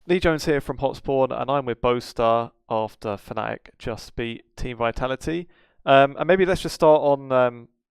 Lee Jones here from Hotspawn, and I'm with Boaster after Fnatic just beat Team Vitality. And maybe let's just start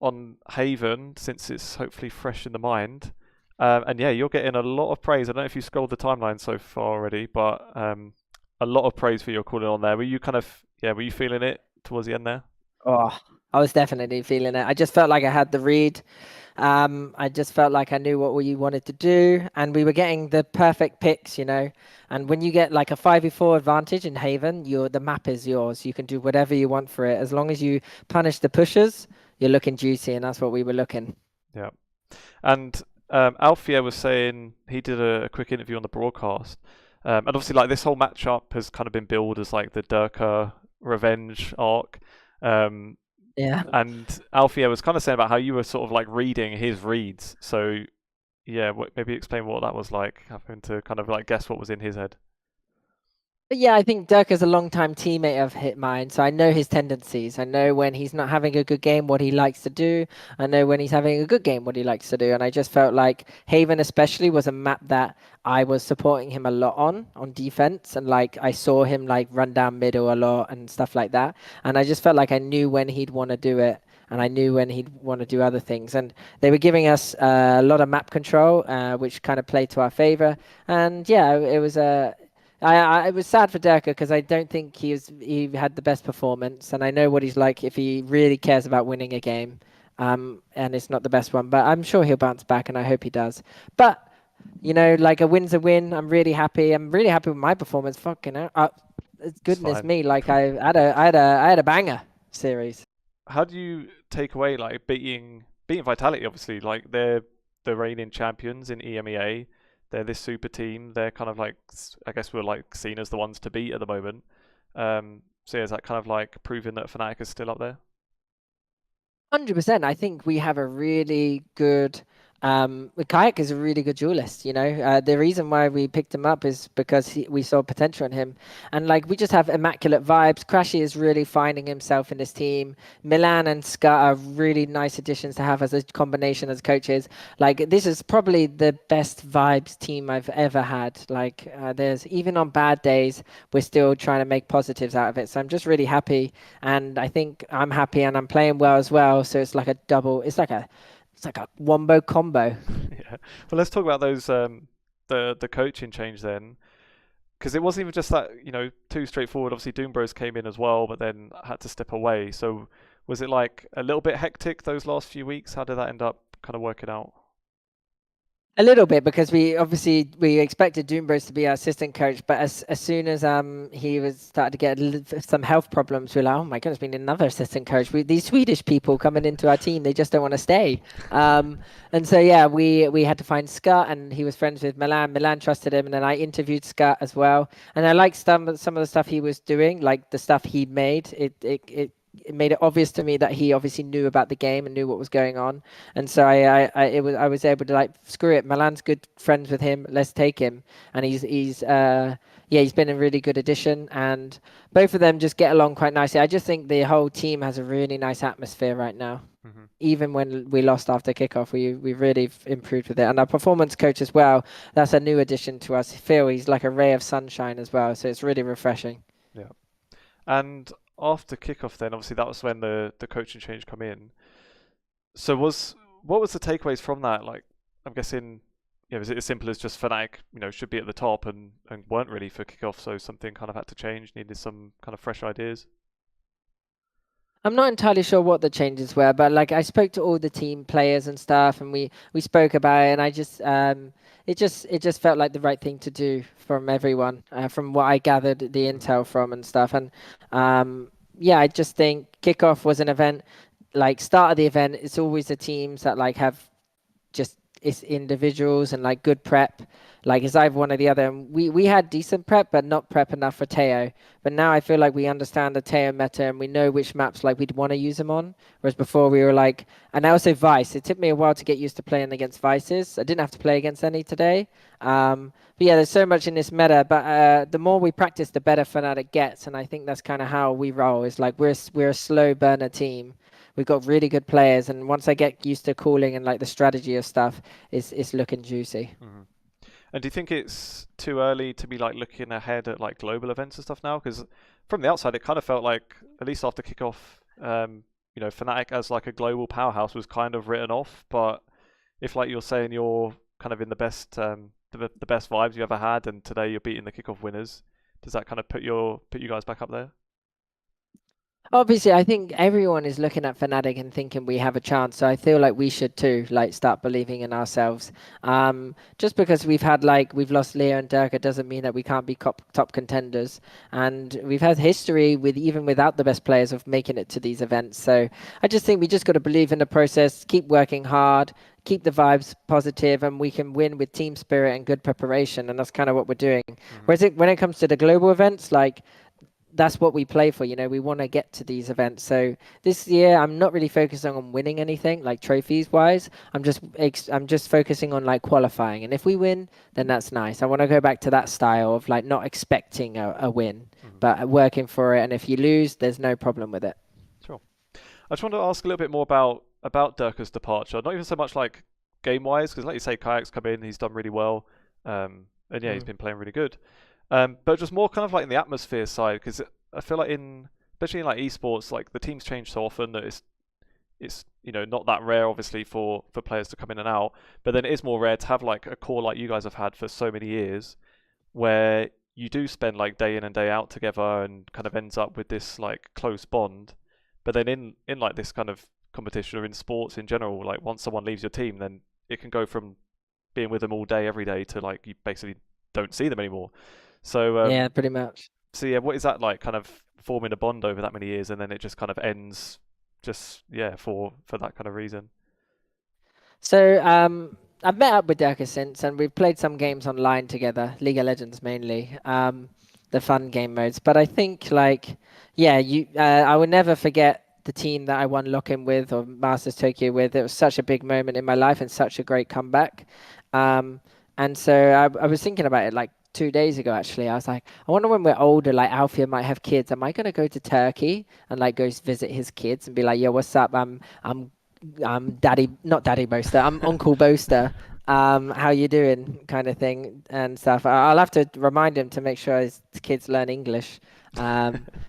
on Haven since it's hopefully fresh in the mind. And yeah, you're getting a lot of praise. I don't know if you scrolled the timeline so far already, but a lot of praise for your calling on there. Were you kind of were you feeling it towards the end there? Oh, I was definitely feeling it. I just felt like I had the read. I just felt like I knew what we wanted to do, and we were getting the perfect picks. And when you get like a 5v4 advantage in Haven, the map is yours. You can do whatever you want for it. As long as you punish the pushers, you're looking juicy, and that's what we were looking. Yeah. And Alfia was saying he did a quick interview on the broadcast, and obviously like this whole matchup has kind of been billed as like the Derke revenge arc. Um, Yeah. and Alfia was kind of saying about how you were sort of like reading his reads. So yeah, maybe explain what that was like, having to kind of like guess what was in his head. But yeah, I think Dirk is a long-time teammate of mine, so I know his tendencies. I know when he's not having a good game, what he likes to do. I know when he's having a good game, what he likes to do. And I just felt like Haven especially was a map that I was supporting him a lot on defense. And like I saw him like run down middle a lot and stuff like that. And I just felt like I knew when he'd want to do it. And I knew when he'd want to do other things. And they were giving us a lot of map control, which kind of played to our favor. And yeah, it was a it was sad for Derke because I don't think he had the best performance, and I know what he's like if he really cares about winning a game, and it's not the best one. But I'm sure he'll bounce back, and I hope he does. But like a win's a win. I'm really happy. I'm really happy with my performance. Fucking hell. It's Goodness fine. me! Like I had a banger series. How do you take away like beating Vitality? Obviously, like they're the reigning champions in EMEA. They're this super team. They're kind of like I guess we're like seen as the ones to beat at the moment. So yeah, is that kind of like proving that Fnatic is still up there? 100%. I think we have a really good. Kayak is a really good duelist. The reason why we picked him up is because we saw potential in him, and like we just have immaculate vibes. Crashy is really finding himself in this team. Milan and Scott are really nice additions to have as a combination as coaches. Like this is probably the best vibes team I've ever had. Like there's even on bad days, we're still trying to make positives out of it. So I'm just really happy, and I think I'm happy and I'm playing well as well. So it's like a double. It's like a wombo combo. Yeah. Well, let's talk about those the coaching change then, because it wasn't even just that too straightforward. Obviously, Doombros came in as well, but then had to step away. So was it like a little bit hectic those last few weeks? How did that end up kind of working out? A little bit because we expected Doombros to be our assistant coach, but as soon as he was started to get some health problems, we are like, oh my goodness, we need another assistant coach. These Swedish people coming into our team, they just don't want to stay. And so yeah, we had to find Scott, and he was friends with Milan. Milan trusted him, and then I interviewed Scott as well, and I liked some of the stuff he was doing, like the stuff he'd made. It made it obvious to me that he obviously knew about the game and knew what was going on, and so I was able to like screw it. Milan's good friends with him. Let's take him, and he's been a really good addition, and both of them just get along quite nicely. I just think the whole team has a really nice atmosphere right now. Hmm. Even when we lost after kickoff, we really improved with it, and our performance coach as well. That's a new addition to us. Phil, he's like a ray of sunshine as well, so it's really refreshing. Yeah. And after kickoff, then obviously that was when the coaching change come in. So what was the takeaways from that? Like, I'm guessing, was it as simple as just Fnatic, should be at the top and weren't ready for kickoff, so something kind of had to change, needed some kind of fresh ideas. I'm not entirely sure what the changes were, but like I spoke to all the team players and stuff, and we spoke about it, and I just it just felt like the right thing to do from everyone, from what I gathered the Hmm. intel from and stuff, and yeah, I just think kickoff was an event like start of the event. It's always the teams that like have just it's individuals and like good prep. Like it's either one or the other. And we had decent prep, but not prep enough for Teo. But now I feel like we understand the Teo meta and we know which maps like we'd want to use him on. Whereas before we were like, and also Vice. It took me a while to get used to playing against Vices. I didn't have to play against any today. But yeah, there's so much in this meta. But the more we practice, the better Fnatic gets. And I think that's kind of how we roll. It's like we're a slow burner team. We've got really good players, and once I get used to calling and like the strategy of stuff, it's looking juicy. Hmm. And do you think it's too early to be like looking ahead at like global events and stuff now? Because from the outside, it kind of felt like, at least after kickoff, Fnatic as like a global powerhouse was kind of written off. But if like you're saying you're kind of in the best the best vibes you ever had, and today you're beating the kickoff winners, does that kind of put you guys back up there? Obviously, I think everyone is looking at Fnatic and thinking we have a chance. So I feel like we should too, like start believing in ourselves. Just because we've lost Leo and Derke doesn't mean that we can't be top contenders. And we've had history with even without the best players of making it to these events. So I just think we just got to believe in the process, keep working hard, keep the vibes positive, and we can win with team spirit and good preparation. And that's kind of what we're doing. Hmm. Whereas when it comes to the global events, like that's what we play for. We want to get to these events. So this year, I'm not really focusing on winning anything like trophies wise. I'm just focusing on like qualifying. And if we win, then that's nice. I want to go back to that style of like not expecting a win, Hmm. but working for it. And if you lose, there's no problem with it. Sure. I just wanted to ask a little bit more about Durka's departure. Not even so much like game wise, because like you say, Kayak's come in, he's done really well, and yeah, he's Mm. been playing really good. But just more kind of like in the atmosphere side, because I feel like especially in like esports, like the teams change so often that it's not that rare obviously for players to come in and out, but then it is more rare to have like a core like you guys have had for so many years, where you do spend like day in and day out together and kind of ends up with this like close bond. But then in like this kind of competition or in sports in general, like once someone leaves your team, then it can go from being with them all day every day to like you basically don't see them anymore. So Yeah, pretty much. so yeah, what is that like kind of forming a bond over that many years and then it just kind of ends just yeah for that kind of reason. So I've met up with Derke since, and we've played some games online together, League of Legends mainly, the fun game modes. But I think yeah, I will never forget the team that I won lock-in with or Masters Tokyo with. It was such a big moment in my life and such a great comeback. Um, and so I was thinking about it like 2 days ago actually. I was like, I wonder when we're older, like Alfie might have kids. Am I gonna go to Turkey and like go visit his kids and be like, yo, what's up? I'm daddy, not daddy Boaster. I'm Uncle Boaster. How you doing? Kind of thing and stuff. I'll have to remind him to make sure his kids learn English,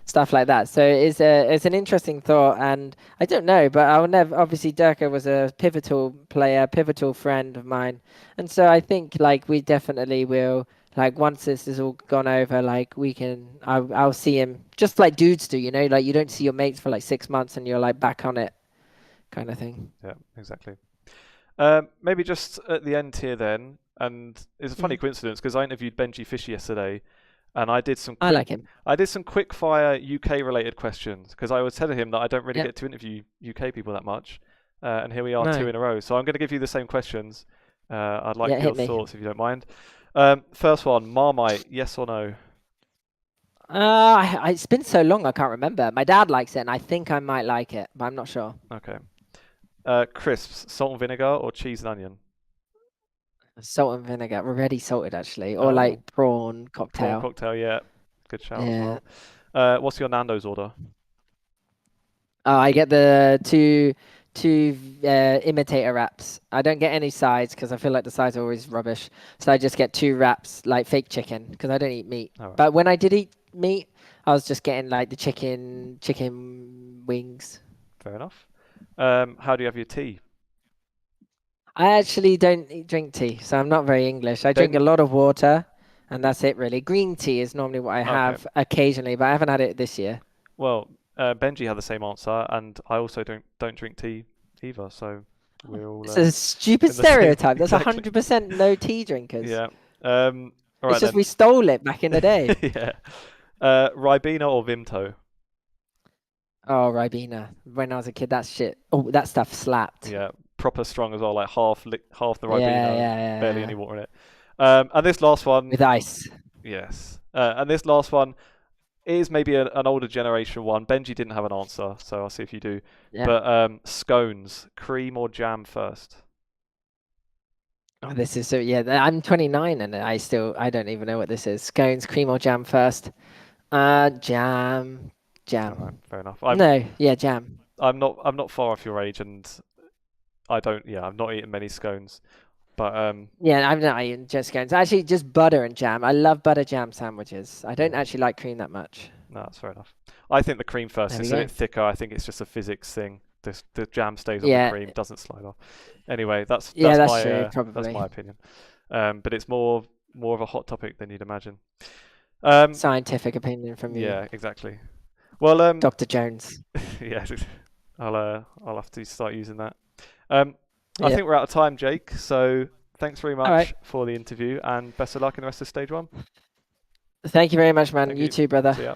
stuff like that. So it's an interesting thought, and I don't know, but I'll never. Obviously, Derke was a pivotal player, pivotal friend of mine, and so I think like we definitely will. Like once this is all gone over, like we can, I'll see him just like dudes do, like you don't see your mates for like 6 months and you're like back on it kind of thing. Yeah, exactly. Maybe just at the end here then, and it's a funny Mm. coincidence because I interviewed Benji Fisher yesterday, and I like him. I did some quick fire UK related questions because I was telling him that I don't really Yep. get to interview UK people that much, and here we are two No. in a row. So I'm going to give you the same questions. I'd Yeah, like your hit me. thoughts if you don't mind. First one, Marmite, yes or no? It's been so long I can't remember. My dad likes it, and I think I might like it, but I'm not sure. Okay. Crisps, salt and vinegar or cheese and onion? Salt and vinegar, already salted actually, or Oh, like prawn prawn cocktail. cocktail, yeah, good shout as Yeah. well. What's your Nando's order? Oh, I get the two imitator wraps. I don't get any sides because I feel like the sides are always rubbish. So I just get two wraps, like fake chicken, because I don't eat meat. All right, But when I did eat meat, I was just getting like the chicken wings. fair enough. How do you have your tea? I actually don't drink tea, so I'm not very English. I drink a Ben, lot of water, and that's it really. Green tea is normally what I okay. have occasionally, but I haven't had it this year. Well, Benji had the same answer, and I also don't drink tea either. So we're all It's a stupid in the same stereotype. There's exactly. 100% no tea drinkers. Yeah. All It's right just then. we stole it back in the day. Yeah. Ribena or Vimto? Oh, Ribena. When I was a kid, that shit. Oh, that stuff slapped. Yeah. Proper strong as well, like half the Yeah, Ribena, yeah, yeah, barely yeah. any water in it. And this last one, With ice. yes. And this last one is maybe an older generation one. Benji didn't have an answer, so I'll see if you do. Yeah. But scones, cream or jam first? Oh, this is so. Yeah, I'm 29 and I don't even know what this is. Scones, cream or jam first? Jam, All right, jam. fair enough. No, yeah, jam. I'm not far off your age, and I don't. Yeah, I've not eaten many scones. But Yeah, I'm not even just going. It's actually just butter and jam. I love butter jam sandwiches. I don't yeah, actually like cream that much. no, that's fair enough. I think the cream first There we is a go. bit thicker. I think it's just a physics thing. The jam stays on the Yeah, cream, doesn't slide off. Anyway, that's yeah, that's true. that's Probably my opinion. But it's more of a hot topic than you'd imagine. Um, scientific opinion from you, yeah, exactly. Well, Dr. Jones. yeah, I'll have to start using that. Um, I Yeah. think we're out of time, Jake. So thanks very All right. much for the interview, and best of luck in the rest of stage 1. Thank you very much, man. Thank You you. too, brother. See ya.